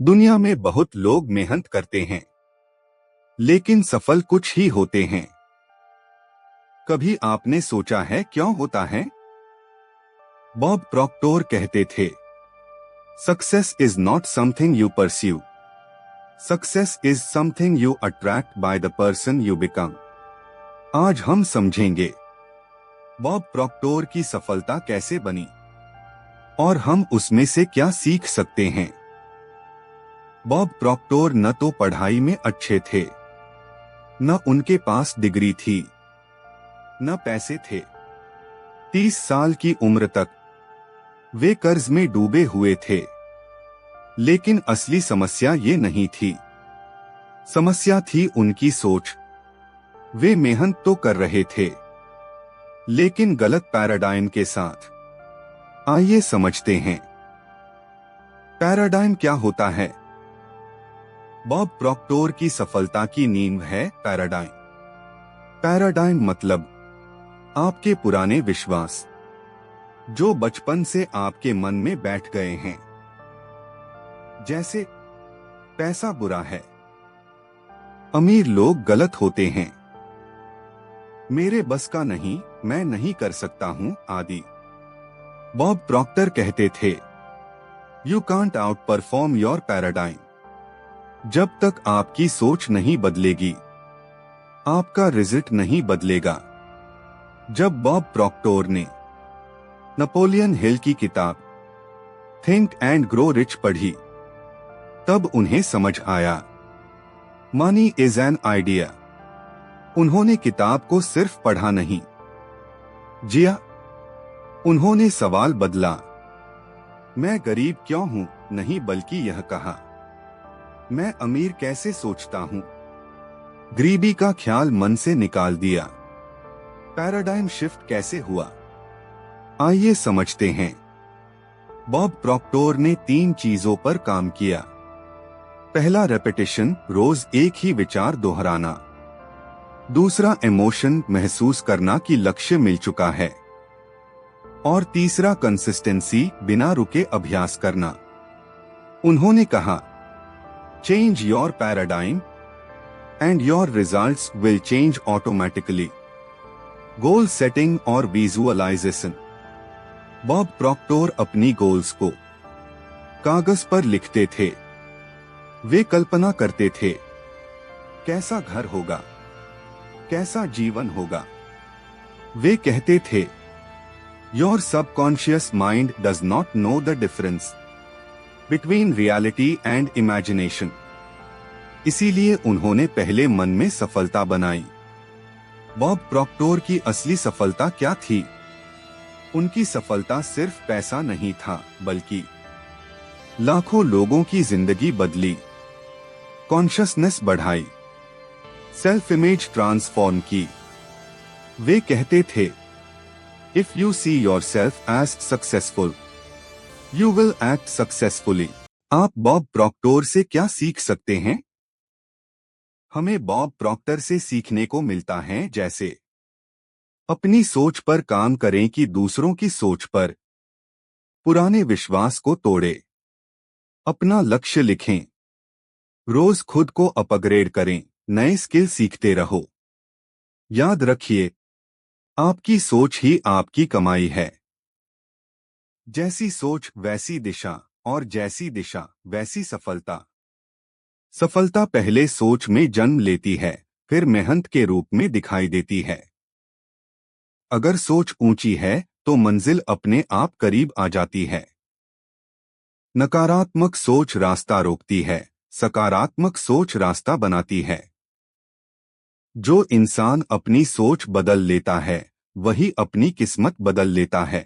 दुनिया में बहुत लोग मेहनत करते हैं, लेकिन सफल कुछ ही होते हैं। कभी आपने सोचा है क्यों होता है? बॉब प्रॉक्टर कहते थे, success is not something you pursue, success is something you attract by the person you become. आज हम समझेंगे बॉब प्रॉक्टर की सफलता कैसे बनी और हम उसमें से क्या सीख सकते हैं। बॉब प्रॉक्टर न तो पढ़ाई में अच्छे थे, न उनके पास डिग्री थी, न पैसे थे। 30 साल की उम्र तक वे कर्ज में डूबे हुए थे। लेकिन असली समस्या ये नहीं थी। समस्या थी उनकी सोच। वे मेहनत तो कर रहे थे, लेकिन गलत पैराडाइम के साथ। आइए समझते हैं। पैराडाइम क्या होता है? बॉब प्रॉक्टर की सफलता की नींव है पैराडाइम। पैराडाइम मतलब आपके पुराने विश्वास, जो बचपन से आपके मन में बैठ गए हैं। जैसे, पैसा बुरा है, अमीर लोग गलत होते हैं, मेरे बस का नहीं, मैं नहीं कर सकता हूं, आदि। बॉब प्रॉक्टर कहते थे, you can't out perform your paradigm. जब तक आपकी सोच नहीं बदलेगी, आपका रिजल्ट नहीं बदलेगा। जब बॉब प्रॉक्टर ने नेपोलियन हिल की किताब थिंक एंड ग्रो रिच पढ़ी, तब उन्हें समझ आया, मनी इज एन आइडिया। उन्होंने किताब को सिर्फ पढ़ा नहीं, जिया। उन्होंने सवाल बदला, मैं गरीब क्यों हूं, नहीं बल्कि यह कहा, मैं अमीर कैसे सोचता हूं। गरीबी का ख्याल मन से निकाल दिया। पैराडाइम शिफ्ट कैसे हुआ? आइए समझते हैं। बॉब प्रॉक्टर ने 3 चीजों पर काम किया। पहला, रेपिटेशन, रोज एक ही विचार दोहराना। दूसरा, इमोशन, महसूस करना कि लक्ष्य मिल चुका है। और तीसरा, कंसिस्टेंसी, बिना रुके अभ्यास करना। उन्होंने कहा, change your paradigm and your results will change automatically. Goal setting और विजुअलाइजेशन। बॉब प्रॉक्टर अपनी गोल्स को कागज पर लिखते थे। वे कल्पना करते थे, कैसा घर होगा, कैसा जीवन होगा। वे कहते थे, your subconscious mind does not know the difference between reality and imagination. इसीलिए उन्होंने पहले मन में सफलता बनाई। बॉब प्रॉक्टर की असली सफलता क्या थी? उनकी सफलता सिर्फ पैसा नहीं था, बल्कि लाखों लोगों की जिंदगी बदली, कॉन्शियसनेस बढ़ाई, सेल्फ इमेज ट्रांसफॉर्म की। वे कहते थे, if you see yourself as successful, you will act successfully. आप बॉब प्रॉक्टर से क्या सीख सकते हैं? हमें बॉब प्रॉक्टर से सीखने को मिलता है, जैसे अपनी सोच पर काम करें कि दूसरों की सोच पर, पुराने विश्वास को तोड़े, अपना लक्ष्य लिखें, रोज खुद को अपग्रेड करें, नए स्किल सीखते रहो। याद रखिए, आपकी सोच ही आपकी कमाई है। जैसी सोच वैसी दिशा, और जैसी दिशा वैसी सफलता। सफलता पहले सोच में जन्म लेती है, फिर मेहनत के रूप में दिखाई देती है। अगर सोच ऊंची है तो मंजिल अपने आप करीब आ जाती है। नकारात्मक सोच रास्ता रोकती है, सकारात्मक सोच रास्ता बनाती है। जो इंसान अपनी सोच बदल लेता है, वही अपनी किस्मत बदल लेता है।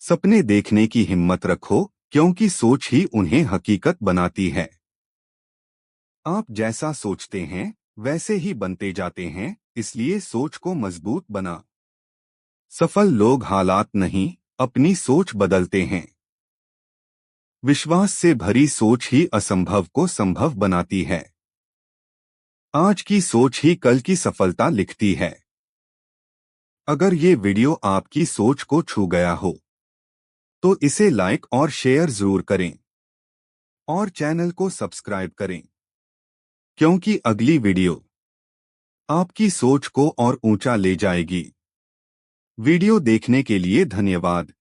सपने देखने की हिम्मत रखो, क्योंकि सोच ही उन्हें हकीकत बनाती है। आप जैसा सोचते हैं, वैसे ही बनते जाते हैं, इसलिए सोच को मजबूत बना। सफल लोग हालात नहीं, अपनी सोच बदलते हैं। विश्वास से भरी सोच ही असंभव को संभव बनाती है। आज की सोच ही कल की सफलता लिखती है। अगर ये वीडियो आपकी सोच को छू गया हो, तो इसे लाइक और शेयर जरूर करें। और चैनल को सब्सक्राइब करें, क्योंकि अगली वीडियो आपकी सोच को और ऊंचा ले जाएगी। वीडियो देखने के लिए धन्यवाद।